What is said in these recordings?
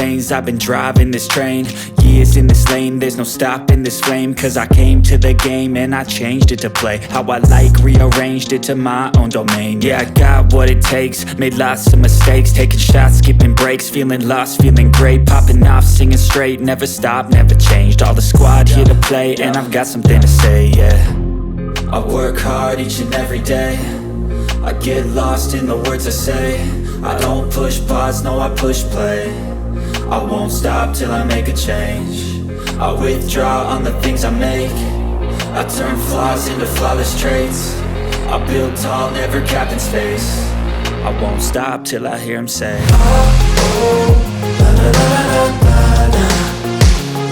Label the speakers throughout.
Speaker 1: veins, I've been driving this train. Years in this lane, there's no stopping this flame. Cause I came to the game and I changed it to play how I like, rearranged it to my own domain. Yeah, I got what it takes, made lots of mistakes, taking shots, skipping breaks, feeling lost, feeling great, popping off, singing straight, never stopped, never changed. All the squad here to play, and I've got something to say, yeah. I work hard each and every day, I get lost in the words I say. I don't push pause, no, I push play. I won't stop till I make a change. I withdraw on the things I make. I turn flaws into flawless traits. I build tall, never capped in space. I won't stop till I hear him say, oh, oh, la la la la la la,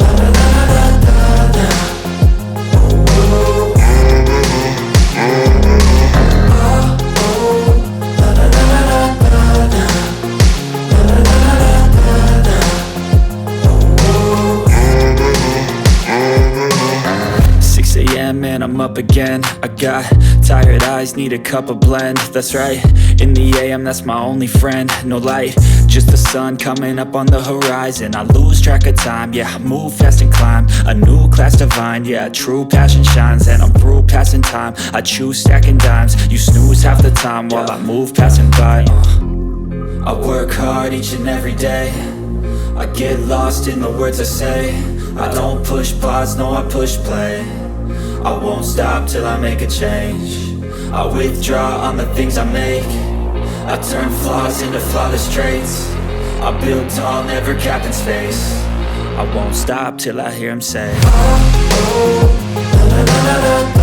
Speaker 1: la la la la la la, oh, oh, and I'm up again. I got tired eyes, need a cup of blend. That's right, in the AM, that's my only friend. No light, just the sun coming up on the horizon. I lose track of time, yeah, I move fast and climb a new class divine, yeah, true passion shines. And I'm through passing time, I choose stacking dimes. You snooze half the time while I move passing by. I work hard each and every day, I get lost in the words I say. I don't push pause, no, I push play. I won't stop till I make a change. I withdraw on the things I make. I turn flaws into flawless traits. I build tall, never capped in space. I won't stop till I hear him say, oh, oh, la la la la la.